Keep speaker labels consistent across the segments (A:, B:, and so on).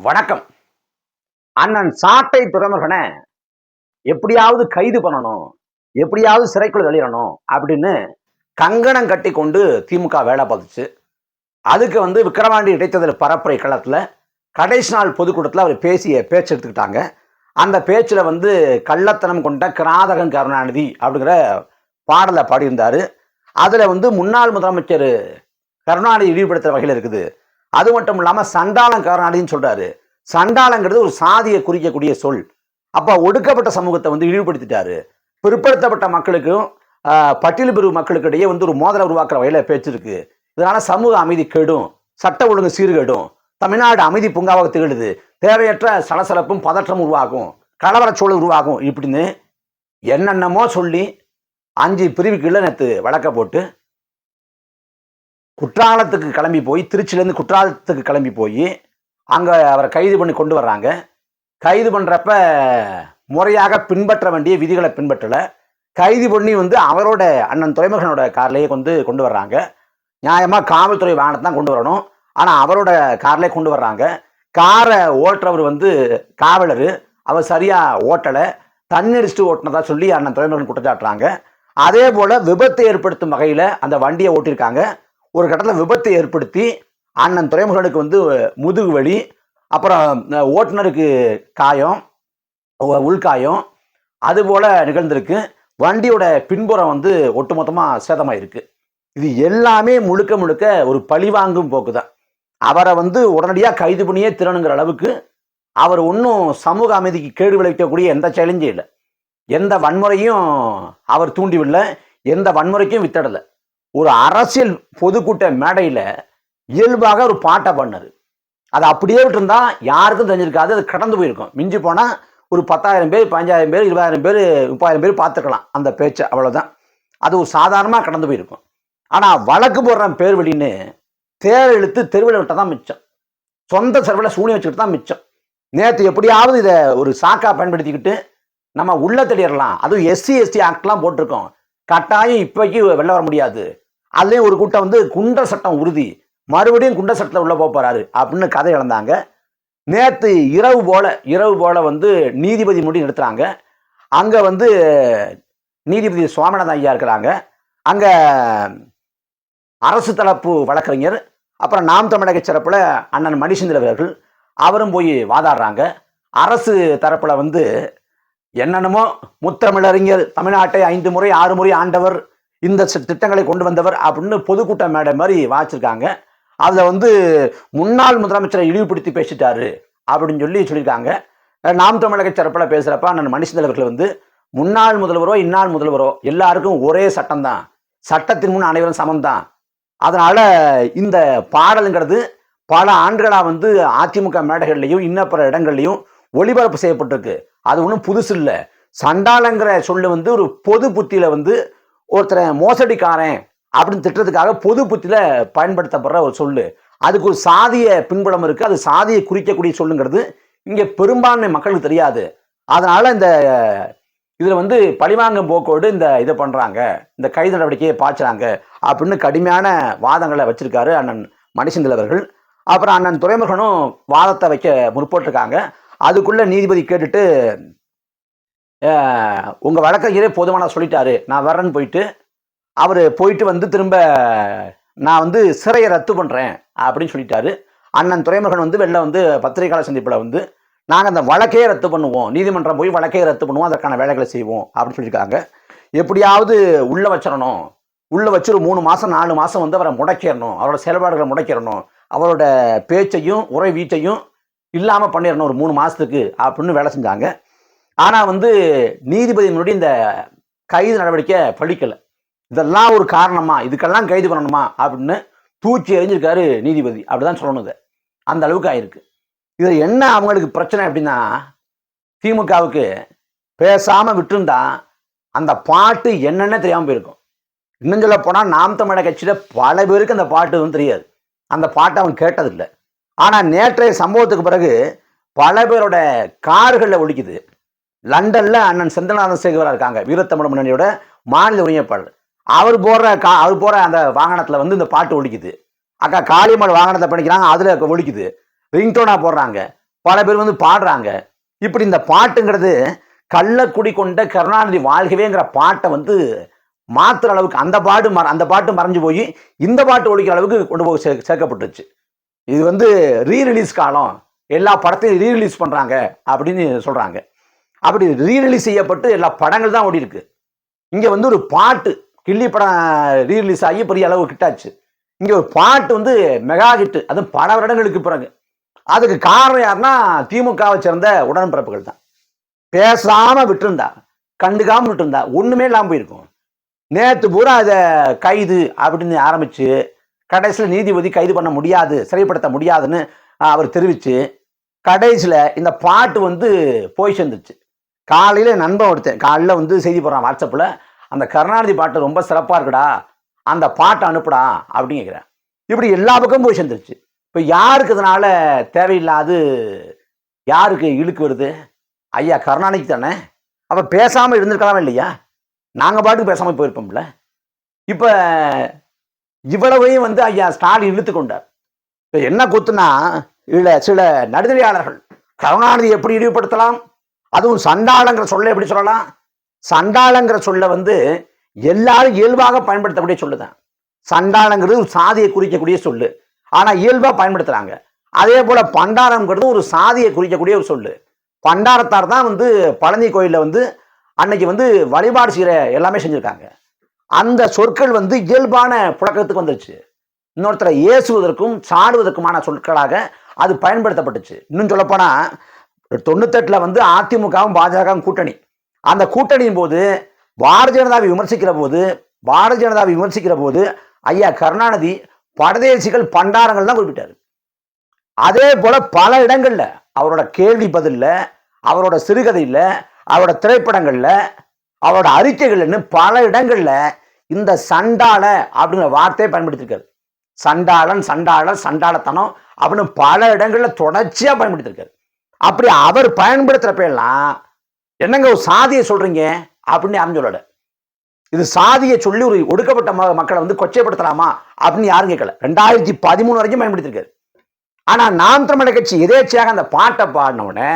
A: வணக்கம். அண்ணன் சாட்டை துரைமுருகனை எப்படியாவது கைது பண்ணணும், எப்படியாவது சிறைக்குள்ள தள்ளிடணும் அப்படின்னு கங்கணம் கட்டி கொண்டு திமுக வேலை பார்த்துச்சு. அதுக்கு விக்கிரவாண்டி இடைத்தேர்தல் பரப்புரை களத்துல கடைசி நாள் பொதுக்கூட்டத்தில் அவர் பேசிய பேச்சு எடுத்துக்கிட்டாங்க. அந்த பேச்சுல கள்ளத்தனம் கொண்ட கிராதகன் கருணாநிதி அப்படிங்கிற பாடலை பாடியிருந்தாரு. அதுல முன்னாள் முதலமைச்சர் கருணாநிதி இழிவுபடுத்துற வகையில் இருக்குது. அது மட்டும் இல்லாம சண்டாளம் கருணாநிதினு சொல்றாரு. சண்டாளங்கிறது ஒரு சாதியை குறிக்கக்கூடிய சொல். அப்ப ஒடுக்கப்பட்ட சமூகத்தை இழிவுபடுத்திட்டாரு. பிற்படுத்தப்பட்ட மக்களுக்கும் பட்டியல் பிரிவு மக்களுக்கு இடையே ஒரு மோதலை உருவாக்குற வகையில பேச்சு இருக்கு. இதனால சமூக அமைதி கெடும், சட்ட ஒழுங்கு சீர்கேடும், தமிழ்நாடு அமைதி பூங்காவாக திகழுது, தேவையற்ற சலசலப்பும் பதற்றமும் உருவாகும், கலவர சூழல் உருவாகும் இப்படின்னு என்னென்னமோ சொல்லி 5 பிரிவுக்குள்ள நேற்று வழக்க போட்டு குற்றாலத்துக்கு கிளம்பி போய், திருச்சியிலேருந்து குற்றாலத்துக்கு கிளம்பி போய் அங்கே அவரை கைது பண்ணி கொண்டு வர்றாங்க. கைது பண்ணுறப்ப முறையாக பின்பற்ற வேண்டிய விதிகளை பின்பற்றலை. கைது பண்ணி அவரோட அண்ணன் துரைமுருகனோட கார்லேயே கொண்டு வர்றாங்க. நியாயமாக காவல்துறை வாகனத்தை தான் கொண்டு வரணும். ஆனால் அவரோட கார்லேயே கொண்டு வர்றாங்க. காரை ஓட்டுறவர் காவலர், அவர் சரியாக ஓட்டலை, தண்ணடிச்சுட்டு ஓட்டினதா சொல்லி அண்ணன் துரைமுருகன் குற்றச்சாட்டுறாங்க. அதே போல் விபத்தை ஏற்படுத்தும் வகையில் அந்த வண்டியை ஓட்டியிருக்காங்க. ஒரு கட்டத்தில் விபத்தை ஏற்படுத்தி அண்ணன் துரைமுருகனுக்கு முதுகு வலி, அப்புறம் ஓட்டுநருக்கு காயம், உள்காயம் அதுபோல் நிகழ்ந்திருக்கு. வண்டியோட பின்புறம் ஒட்டுமொத்தமாக சேதமாயிருக்கு. இது எல்லாமே முழுக்க முழுக்க ஒரு பழிவாங்கும் போக்கு தான். அவரை உடனடியாக கைது பண்ணியே திறனுங்கிற அளவுக்கு அவர் ஒன்றும் சமூக அமைதிக்கு கேடு விளைவிக்கக்கூடிய எந்த சேலஞ்சும் இல்லை, எந்த வன்முறையும் அவர் தூண்டிவில்லை, எந்த வன்முறைக்கும் வித்தடலை. ஒரு அரசியல் பொதுக்கூட்ட மேடையில் இயல்பாக ஒரு பாட்டை பண்ணாரு. அதை அப்படியே விட்டுருந்தா யாருக்கும் தெரிஞ்சிருக்காது, அது கடந்து போயிருக்கும். மிஞ்சி போனால் ஒரு 10,000 பேர், 15,000 பேர், 20,000 பேர், 30,000 பேர் பார்த்துக்கலாம் அந்த பேச்சை, அவ்வளோதான். அது ஒரு சாதாரணமாக கடந்து போயிருக்கும். ஆனால் வழக்கு போடுற பேர் வழின்னு தேர் இழுத்து தெருவில் விட்டால் தான் மிச்சம். சொந்த செலவில் சூனி வச்சுக்கிட்டு தான் மிச்சம். நேற்று எப்படியாவது இதை ஒரு சாக்கா பயன்படுத்திக்கிட்டு நம்ம உள்ள தேடிடலாம், அதுவும் SC ST ஆக்ட்லாம் போட்டிருக்கோம், கட்டாயம் இப்போக்கி வெளில வர முடியாது, அதுலேயும் ஒரு கூட்டம் குண்டர் சட்டம் உறுதி, மறுபடியும் குண்டர் சட்டத்தில் உள்ள போறாரு அப்படின்னு கதை இழந்தாங்க. நேற்று இரவு போல நீதிபதி முடி நிறுத்துறாங்க. அங்கே நீதிபதி சுவாமிநாதன் ஐயா இருக்கிறாங்க. அங்கே அரசு தரப்பு வழக்கறிஞர், அப்புறம் நாம் தமிழக சிறப்பில் அண்ணன் மணிசந்திரன் அவர்கள், அவரும் போய் வாதாடுறாங்க. அரசு தரப்பில் என்னென்னமோ முத்தமிழறிஞர், தமிழ்நாட்டை 5 முறை 6 முறை ஆண்டவர், இந்த திட்டங்களை கொண்டு வந்தவர் அப்படின்னு பொதுக்கூட்ட மேடை மாதிரி வாச்சிருக்காங்க. அதில் முன்னாள் முதலமைச்சரை இழிவுபடுத்தி பேசிட்டாரு அப்படின்னு சொல்லியிருக்காங்க. நாம் தமிழக சிறப்பில் பேசுகிறப்ப அண்ணன் மணிசந்திரன் அவர்கள் முன்னாள் முதல்வரோ இன்னாள் முதல்வரோ எல்லாருக்கும் ஒரே சட்டம் தான், சட்டத்தின் முன் அனைவரும் சமம்தான், அதனால இந்த பாடலுங்கிறது பல ஆண்டுகளாக அதிமுக மேடைகள்லையும் இன்னப்பிற இடங்கள்லையும் ஒளிபரப்பு செய்யப்பட்டிருக்கு. அது ஒன்றும் புதுசு இல்லை. சண்டாளங்கிற சொல்லு ஒரு பொது புத்தியில ஒருத்தரை மோசடிக்காரன் அப்படின்னு திட்டத்துக்காக பொது புத்தியில பயன்படுத்தப்படுற ஒரு சொல்லு. அதுக்கு ஒரு சாதிய பின்புலம் இருக்கு. அது சாதியை குறிக்கக்கூடிய சொல்லுங்கிறது இங்க பெரும்பான்மை மக்களுக்கு தெரியாது. அதனால இந்த இதுல பழிவாங்கும் போக்கோடு இந்த இதை பண்றாங்க, இந்த கைது நடவடிக்கையை பாய்ச்சுறாங்க அப்படின்னு கடுமையான வாதங்களை வச்சிருக்காரு அண்ணன் மணிசந்திரன் அவர்கள். அப்புறம் அண்ணன் துரைமுருகனும் வாதத்தை வைக்க முற்பட்டிருக்காங்க. அதுக்குள்ள நீதிபதி கேட்டுட்டு, உங்க வழக்கறிஞரே போதுமான சொல்லிட்டாரு, நான் வரேன்னு போயிட்டு அவர் போயிட்டு திரும்ப நான் சிறையை ரத்து பண்றேன் அப்படின்னு சொல்லிட்டாரு. அண்ணன் துரைமுருகன் வெளில பத்திரிகையாளர் சந்திப்பில் நாங்கள் அந்த வழக்கையே ரத்து பண்ணுவோம், நீதிமன்றம் போய் வழக்கையே ரத்து பண்ணுவோம், அதற்கான வேலைகளை செய்வோம் அப்படின்னு சொல்லியிருக்காங்க. எப்படியாவது உள்ள வச்சிடணும், உள்ள வச்சு ஒரு 3 மாதம் 4 மாதம் அவரை முடக்கிடணும், அவரோட செயல்பாடுகளை முடக்கிடணும், அவரோட பேச்சையும் உரை வீச்சையும் இல்லாமல் பண்ணிடணும் ஒரு 3 மாதத்துக்கு அப்படின்னு வேலை செஞ்சாங்க. ஆனால் நீதிபதி முன்னாடி இந்த கைது நடவடிக்கை பழிக்கலை. இதெல்லாம் ஒரு காரணமா, இதுக்கெல்லாம் கைது பண்ணணுமா அப்படின்னு தூக்கி எறிஞ்சிருக்காரு நீதிபதி. அப்படிதான் சொல்லணும். அந்த அளவுக்கு ஆயிருக்கு. இதில் என்ன அவங்களுக்கு பிரச்சனை அப்படின்னா, திமுகவுக்கு பேசாமல் விட்டுருந்தா அந்த பாட்டு என்னென்ன தெரியாமல் போயிருக்கும். இன்னும் சொல்ல போனால் நாம் தமிழக கட்சியில் பல பேருக்கு அந்த பாட்டு தெரியாது, அந்த பாட்டை அவங்க கேட்டதில்லை. ஆனால் நேற்றைய சம்பவத்துக்கு பிறகு பல பேரோட கார்களில் ஒலிக்குது. லண்டன்ல அண்ணன் செந்தில்நாதன் சேகரா இருக்காங்க, வீரத்தமிழ் முன்னணியோட மாநில ஒருங்கிணைப்பாளர். அவர் போற அந்த வாகனத்துல இந்த பாட்டு ஒலிக்குது. அக்கா காளியம்மாள் வாகனத்தை பண்ணிக்கிறாங்க, அதுல ஒலிக்குது, ரிங்டோனா போடுறாங்க. பல பேர் வந்து பாடுறாங்க. இப்படி இந்த பாட்டுங்கிறது கள்ளக்குடி கொண்ட கருணாநிதி வாழ்கவேங்கிற பாட்டை வந்து மாத்துற அளவுக்கு அந்த பாட்டு மறைஞ்சு போய் இந்த பாட்டு ஒழிக்கிற அளவுக்கு கொண்டு போய் சேர்க்கப்பட்டுச்சு. இது வந்து ரீரிலீஸ் காலம், எல்லா படத்தையும் ரீரிலீஸ் பண்றாங்க அப்படின்னு சொல்றாங்க. அப்படி ரீரிலீஸ் செய்யப்பட்டு எல்லா படங்கள் தான் ஓடி இருக்கு. இங்க வந்து ஒரு பாட்டு கில்லி படம் ரீரிலீஸ் ஆகி பெரிய அளவு கிட்டாச்சு. இங்க ஒரு பாட்டு வந்து மெகா ஹிட், அது பல வருடங்களுக்கு பிறகு. அதுக்கு காரணம் யாருன்னா திமுகவை சேர்ந்த உடன்பிறப்புகள் தான். பேசாம விட்டுருந்தா, கண்டுக்காம விட்டுருந்தா ஒண்ணுமே இல்லாம போயிருக்கும். நேற்று பூரா அதை கைது அப்படின்னு ஆரம்பிச்சு கடைசியில் நீதிபதி கைது பண்ண முடியாது, சிறைப்படுத்த முடியாதுன்னு அவர் தெரிவிச்சு கடைசியில் இந்த பாட்டு வந்து போய் சேர்ந்துச்சு. காலையில் நண்பன் ஒருத்தன் காலையில் வந்து செய்தி போடுறான் வாட்ஸ்அப்பில், அந்த கருணாநிதி பாட்டு ரொம்ப சிறப்பாக இருக்குடா, அந்த பாட்டை அனுப்புடா அப்படின்னு கேட்குறேன். இப்படி எல்லா பக்கமும் போய் சேர்ந்துருச்சு. இப்போ யாருக்கு இதனால தேவையில்லாது யாருக்கு இழுக்கு வருது? ஐயா கருணாநிதி தானே. அப்போ பேசாமல் இருந்திருக்கலாமா இல்லையா? நாங்கள் பாட்டுக்கு பேசாமல் போயிருப்போம்ல. இப்போ இவ்வளவையும் வந்து ஐயா ஸ்டாலின் இழுத்து கொண்டார். இப்போ என்ன கூத்துனா, இதில் சில நடுநிலையாளர்கள் கருணாநிதி எப்படி இழிவுபடுத்தலாம், அதுவும் சண்டாளங்கிற சொல்ல எப்படி சொல்லலாம்? சண்டாளங்கிற சொல்ல வந்து எல்லாரும் இயல்பாக பயன்படுத்தக்கூடிய சொல்லுதான். சண்டாளங்கிறது ஒரு சாதியை குறிக்கக்கூடிய சொல்லு, ஆனா இயல்பா பயன்படுத்துறாங்க. அதே போல பண்டாரம்ங்கிறது ஒரு சாதியை குறிக்கக்கூடிய ஒரு சொல்லு. பண்டாரத்தார் தான் வந்து பழனி கோயில்ல வந்து அன்னைக்கு வந்து வழிபாடு செய்யற எல்லாமே செஞ்சிருக்காங்க. அந்த சொற்கள் வந்து இயல்பான புழக்கத்துக்கு வந்துருச்சு. இன்னொருத்தரை ஏசுவதற்கும் சாடுவதற்குமான சொற்களாக அது பயன்படுத்தப்பட்டுச்சு. இன்னும் சொல்லப்போனா 98ல வந்து அதிமுகவும் பாஜகவும் கூட்டணி. அந்த கூட்டணியின் போது பாரதிய ஜனதாவை விமர்சிக்கிற போது ஐயா கருணாநிதி பரதேசிகள் பண்டாரங்கள் தான் குறிப்பிட்டாரு. அதே போல பல இடங்கள்ல அவரோட கேள்வி பதில்ல, அவரோட சிறுகதையில, அவரோட திரைப்படங்கள்ல, அவரோட அறிக்கைகள்னு பல இடங்கள்ல இந்த சண்டாள அப்படிங்கிற வார்த்தையை பயன்படுத்தியிருக்காரு. சண்டாளன், சண்டாளத்தனம் அப்படின்னு பல இடங்கள்ல தொடர்ச்சியா பயன்படுத்தியிருக்காரு. அப்படி அவர் பயன்படுத்துறப்ப எல்லாம் என்னங்க ஒரு சாதியை சொல்றீங்க அப்படின்னு யாரும் சொல்லல. இது சாதியை சொல்லி ஒரு ஒடுக்கப்பட்ட மக்களை வந்து கொச்சைப்படுத்தலாமா அப்படின்னு யாரும் கேட்கல. 2013 வரைக்கும் பயன்படுத்தியிருக்காரு. ஆனா நாம் தமிழர் கட்சி எதேச்சையாக அந்த பாட்டை பாடின உடனே,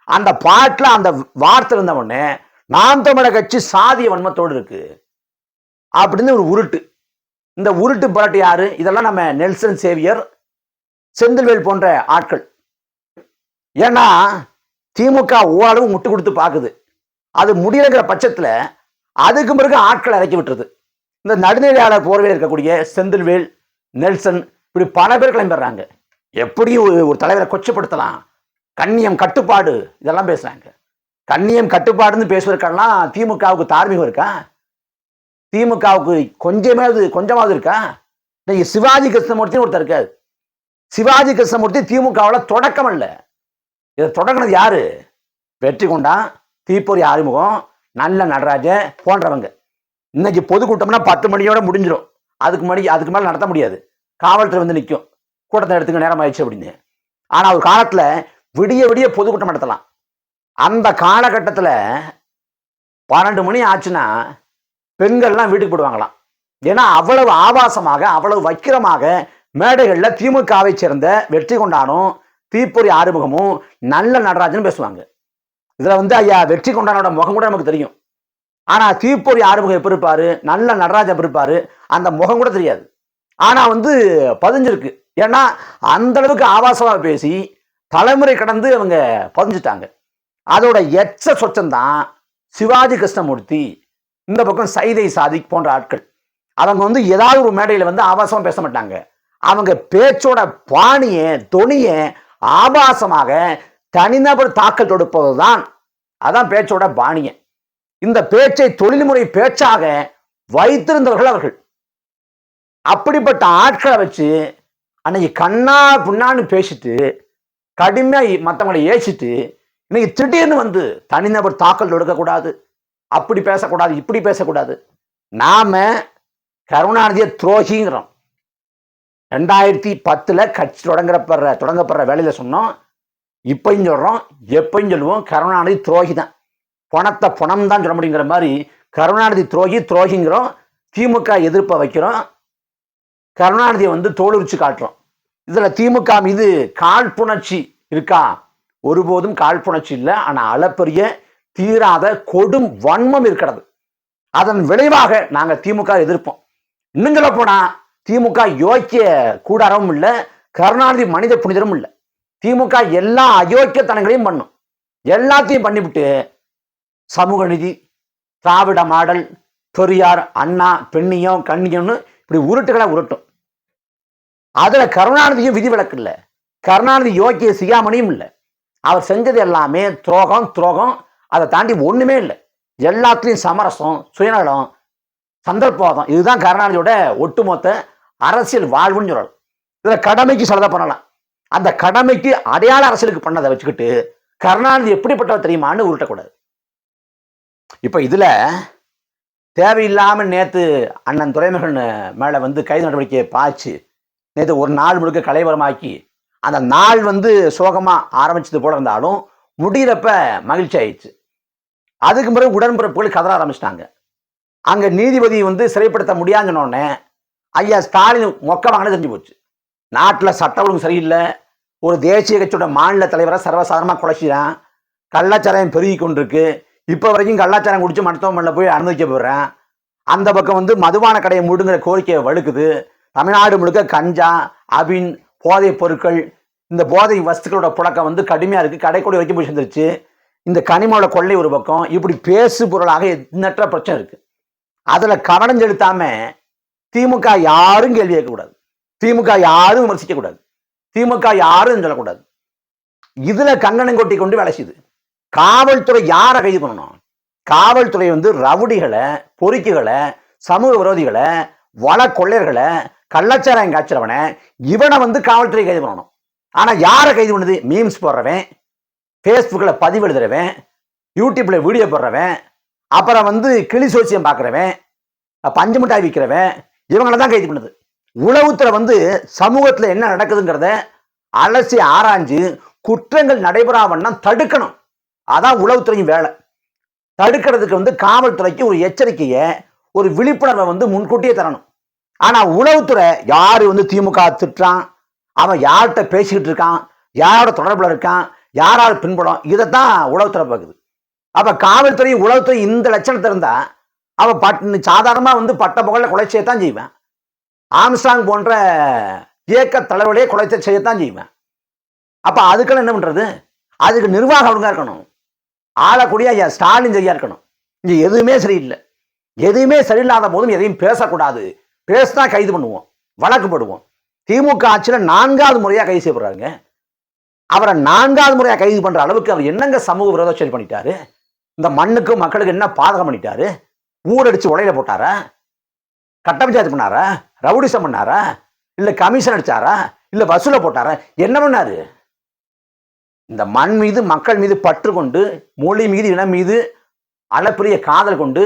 A: அந்த பாட்டுல அந்த வார்த்தை இருந்த உடனே நாம் தமிழர் கட்சி சாதிய வன்மத்தோடு இருக்கு அப்படின்னு ஒரு உருட்டு. இந்த உருட்டு பாட்டு யாரு? இதெல்லாம் நம்ம நெல்சன் சேவியர், செந்தில்வேல் போன்ற ஆட்கள். ஏன்னா திமுக ஓரளவு முட்டு கொடுத்து பார்க்குது. அது முடியலைங்கிற பட்சத்துல அதுக்கு பிறகு ஆட்களை இறக்கி விட்டுருது. இந்த நடுநிலையாளர் போர்வையில் இருக்கக்கூடிய செந்தில்வேல், நெல்சன், இப்படி பல பேர் கிளம்பிடுறாங்க. எப்படி ஒரு தலைவரை கொச்சப்படுத்தலாம், கண்ணியம் கட்டுப்பாடு இதெல்லாம் பேசுறாங்க. கண்ணியம் கட்டுப்பாடுன்னு பேசுவதற்கெல்லாம் திமுகவுக்கு தார்மீகம் இருக்கா? திமுகவுக்கு கொஞ்சமாவது இருக்கா? இன்னைக்கு சிவாஜி கிருஷ்ணமூர்த்தின்னு ஒருத்தர் இருக்காரு. சிவாஜி கிருஷ்ணமூர்த்தி திமுகவில் தொடக்கம் அல்ல. இதை தொடங்கினது யாரு? வெற்றி கொண்டான், தீப்பொறி ஆறுமுகம், நல்ல நடராஜன் போன்றவங்க. இன்னைக்கு பொதுக்கூட்டம்னா 10 மணியோட முடிஞ்சிடும். அதுக்கு மேல நடத்த முடியாது. காவல்துறை வந்து நிற்கும், கூட்டத்தை எடுத்துக்க நேரம் ஆயிடுச்சு அப்படின்னு. ஆனா ஒரு காலத்துல விடிய பொதுக்கூட்டம் நடத்தலாம். அந்த காலகட்டத்துல 12 மணி ஆச்சுன்னா பெண்கள்லாம் வீட்டுக்கு போடுவாங்களாம். ஏன்னா அவ்வளவு ஆபாசமாக, அவ்வளவு வக்கிரமாக மேடைகள்ல திமுகவை சேர்ந்த வெற்றி கொண்டானும், தீப்பொறி ஆறுமுகமும், நல்ல நடராஜனும் பேசுவாங்க. இதுல வந்து ஐயா வெற்றி கொண்டானோட முகம் கூட நமக்கு தெரியும். ஆனா தீப்பொறி ஆறுமுகம் எப்படி இருப்பாரு, நல்ல நடராஜன் எப்படி இருப்பாரு, அந்த முகம் கூட தெரியாது. ஆனா வந்து பதிஞ்சிருக்கு. ஏன்னா அந்த அளவுக்கு ஆபாசமா பேசி தலைமுறை கடந்து அவங்க பதிஞ்சுட்டாங்க. அதோட எச்ச சொச்சம்தான் சிவாஜி கிருஷ்ணமூர்த்தி, இந்த பக்கம் சைதை சாதிக் போன்ற ஆட்கள். அவங்க வந்து ஏதாவது ஒரு மேடையில வந்து ஆபாசமா பேச மாட்டாங்க. அவங்க பேச்சோட பாணிய தொனிய ஆபாசமாக தனிநபர் தாக்கல் தொடுப்பதுதான், அதான் பேச்சோட பாணிய. இந்த பேச்சை தொழில்முறை பேச்சாக வைத்திருந்தவர்கள் அவர்கள். அப்படிப்பட்ட ஆட்களை வச்சு அன்னைக்கு கண்ணா புண்ணான்னு பேசிட்டு கடுமையா மற்றவங்களை ஏசிட்டு இன்னைக்கு திடீர்னு வந்து தனிநபர் தாக்கல் தொடுக்கக்கூடாது, அப்படி பேசக்கூடாது, இப்படி பேசக்கூடாது. நாம கருணாநிதியை துரோகிங்கிறோம். 2010 கட்சி தொடங்கப்படுற வேலையில சொன்னோம், இப்பயும் சொல்றோம், எப்பயும் சொல்லுவோம், கருணாநிதி துரோகி தான். பணத்தை பணம் தான் சொல்ல முடியுங்கிற மாதிரி கருணாநிதி துரோகிங்கிறோம். திமுக எதிர்ப்பை வைக்கிறோம், கருணாநிதியை வந்து தோலுரிச்சு காட்டுறோம். இதுல திமுக மீது காழ்ப்புணர்ச்சி இருக்கா, ஒருபோதும் காழ்ப்புணர்ச்சி இல்லை. ஆனால் அளப்பரிய தீராத கொடும் வன்மம் இருக்கிறது. அதன் விளைவாக நாங்கள் திமுக எதிர்ப்போம். இன்னும் சொல்ல போனா திமுக யோக்கிய கூடாரமும் இல்லை, கருணாநிதி மனித புனிதரும் இல்லை. திமுக எல்லா அயோக்கியத்தனங்களையும் பண்ணும். எல்லாத்தையும் பண்ணிவிட்டு சமூக நீதி, திராவிட மாடல், பெரியார், அண்ணா, பெண்ணியம், கண்ணியம்னு இப்படி உருட்டுகளை உருட்டும். அதுல கருணாநிதியும் விதிவிலக்கு இல்லை. கருணாநிதி யோக்கிய சிகாமணியும் இல்லை. அவர் செஞ்சது எல்லாமே துரோகம் துரோகம். அதை தாண்டி ஒண்ணுமே இல்லை. எல்லாத்துலேயும் சமரசம், சுயநலம், சந்தர்ப்பவாதம். இதுதான் கருணாநிதியோட ஒட்டுமொத்த அரசியல் வாழ்வுன்னு சொல்லலாம். இதுல கடமைக்கு சிலதை பண்ணலாம். அந்த கடமைக்கு அடையாள அரசியலுக்கு பண்ணதை வச்சுக்கிட்டு கருணாநிதி எப்படிப்பட்டவர் தெரியுமான்னு உருட்டக்கூடாது. இப்ப இதுல தேவையில்லாம நேத்து அண்ணன் துரைமுருகன் மேல கைது நடவடிக்கையை பாய்ச்சி நேற்று ஒரு நாள் முழுக்க கலைவரமாக்கி அந்த நாள் சோகமா ஆரம்பிச்சது போல இருந்தாலும் முடிகிறப்ப மகிழ்ச்சி ஆயிடுச்சு. அதுக்கு பிறகு உடன்பிறப்புகள் கதற ஆரம்பிச்சிட்டாங்க. அங்க நீதிபதி சிறைப்படுத்த முடியாதுன்னொடனே ஐயா ஸ்டாலின் மொக்க வாங்கினது தெரிஞ்சு போச்சு. நாட்டில் சட்ட ஒழுங்கு சரியில்லை. ஒரு தேசிய கட்சியோட மாநில தலைவரை சர்வசாதாரணமாக குலைச்சிடான். கள்ளச்சாராயம் பெருகி கொண்டிருக்கு. இப்போ வரைக்கும் கள்ளச்சாராயம் குடிச்சு மருத்துவமனையில் போய் அனுமதிக்க போடுறேன். அந்த பக்கம் மதுபான கடையை மூடுங்கிற கோரிக்கையை வலுக்குது. தமிழ்நாடு முழுக்க கஞ்சா, அபின், போதைப் பொருட்கள், இந்த போதை வஸ்துக்களோட புழக்கம் கடுமையாக இருக்குது. கடைக்கூடி வரைக்கும் போய் சேர்ந்துருச்சு. இந்த கனிமோட கொள்ளை ஒரு பக்கம். இப்படி பேசு பொருளாக எண்ணற்ற பிரச்சனை இருக்கு. அதில் கவனம் செலுத்தாம திமுக யாரும் கேள்வி கேட்கக்கூடாது. திமுக யாரும் விமர்சிக்க கூடாது. திமுக யாரும் சொல்லக்கூடாது. இதுல கங்கணம் கொட்டி கொண்டு வேலை செய்யுது. காவல்துறை யாரை கைது பண்ணணும்? காவல்துறை ரவுடிகளை, பொறுக்கிகளை, சமூக விரோதிகளை, வள கொள்ளையர்களை, கள்ளச்சாராயம் காய்ச்சறவனை, இவனை காவல்துறை கைது பண்ணணும். ஆனா யாரை கைது பண்ணுது? மீம்ஸ் போடுறவன், ஃபேஸ்புக்கில் பதிவு எழுதுறவன், யூடியூப்ல வீடியோ போடுறவன், அப்புறம் கிளி சோசியம் பார்க்குறவன், பஞ்சு மிட்டாய் விற்கிறவன், இவங்களை தான் கைது பண்ணுது. உளவுத்துறை சமூகத்தில் என்ன நடக்குதுங்கிறத அலசி ஆராய்ஞ்சு குற்றங்கள் நடைபெறாமன்னா தடுக்கணும். அதான் உளவுத்துறையும் வேலை. தடுக்கிறதுக்கு காவல்துறைக்கு ஒரு எச்சரிக்கையை, ஒரு விழிப்புணர்வை முன்கூட்டியே தரணும். ஆனா உளவுத்துறை யாரு திமுக திட்டுறான், அவன் யார்கிட்ட பேசிக்கிட்டு இருக்கான், யாரோட தொடர்புல இருக்கான், யாரால் பின்புலம், இதைத்தான் உளவுத்துறை பார்க்குது. அப்ப காவல்துறை உளவுத்துறை இந்த லட்சணத்தை இருந்தா அவன் சாதாரணமா பட்ட புகழ கொலை செய்யத்தான் செய்வேன். ஆம்ஸ்டாங் போன்ற இயக்க தலைவர்களே கொலைத்தை செய்யத்தான் செய்வேன். அப்ப அதுக்கெல்லாம் என்ன பண்றது? அதுக்கு நிர்வாகம் ஒழுங்கா இருக்கணும். ஆளக்கூடிய ஐயா ஸ்டாலின் சரியா இருக்கணும். இங்க எதுவுமே சரியில்லை. எதுவுமே சரியில்லாத போதும் எதையும் பேசக்கூடாது. பேசினா கைது பண்ணுவோம், வழக்குப்படுவோம். திமுக ஆட்சியில 4வது முறையா கைது செய்யப்படுறாங்க. அவரை 4வது முறையா கைது பண்ற அளவுக்கு அவர் என்னங்க சமூக விரோத செயல் பண்ணிட்டாரு? இந்த மண்ணுக்கும் மக்களுக்கு என்ன பாதகம் பண்ணிட்டாரு? ஊரடிச்சு உடையில போட்டாரா? கட்ட பஞ்சாயத்து பண்ணாரா? ரவுடிசம் பண்ணாரா? இல்ல கமிஷன் அடிச்சாரா? இல்ல வசூல போட்டாரா? என்ன பண்ணாரு? இந்த மண் மீது, மக்கள் மீது பற்று கொண்டு, மொழி மீது, இனம் மீது அளப்பரிய காதல் கொண்டு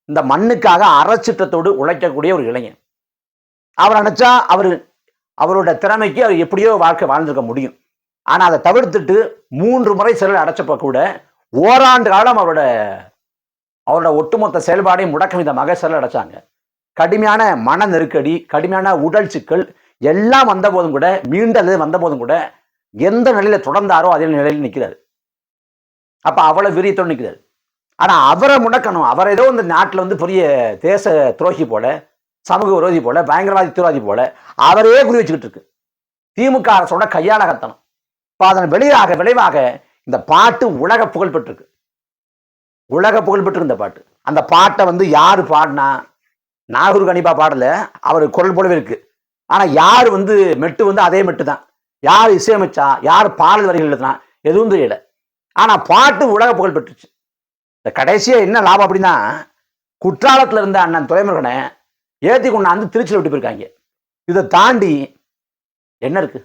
A: இந்த மண்ணுக்காக அறச்சிட்டத்தோடு உழைக்கக்கூடிய ஒரு இளைஞன். அவர் நினைச்சா அவரோட திறமைக்கு அவர் எப்படியோ வாழ்க்கை வாழ்ந்திருக்க முடியும். ஆனா அதை தவிர்த்துட்டு 3 முறை சிறையில் அடைச்சப்ப கூட ஓராண்டு காலம் அவரோட ஒட்டுமொத்த செயல்பாடையும் முடக்கம் விதமாக சிறையில் அடைச்சாங்க. கடுமையான மன நெருக்கடி, கடுமையான உடல் சிக்கல் எல்லாம் வந்த போதும் கூட, மீண்டது வந்த போதும் கூட எந்த நிலையில தொடர்ந்தாரோ அதே நிலையில் நிற்கிறாரு. அப்ப அவ்வளவு வீரியத்தோடு நிற்கிறாரு. ஆனா அவரை முடக்கணும். அவர் ஏதோ இந்த நாட்டில் பெரிய தேச துரோகி போல, சமூக விரோதி போல, பயங்கரவாதி தீவிரவாதி போல அவரே குறி வச்சுக்கிட்டு இருக்கு திமுக அரசோட கையாள கத்தனம். இப்ப அதன் விளைவாக இந்த பாட்டு உலக புகழ் பெற்றிருக்கு. உலக புகழ் பெற்று இந்த பாட்டு. அந்த பாட்டை யாரு பாடினா? நாகூர் கணிப்பா பாடல, அவர் குரல் போலவே இருக்கு. ஆனா யாரு மெட்டு அதே மெட்டு தான். யார் இசையமைச்சா, யார் பாடல் வரிகள் எழுதுனா எதுவும் தெரியல. ஆனா பாட்டு உலக புகழ் பெற்றுச்சு. இந்த கடைசியா என்ன லாபம் அப்படின்னா, குற்றாலத்துல இருந்த அண்ணன் துரைமுருகனை ஏத்தி கொண்டாந்து திருச்சியில் விட்டு போயிருக்காங்க. இதை தாண்டி என்ன இருக்கு?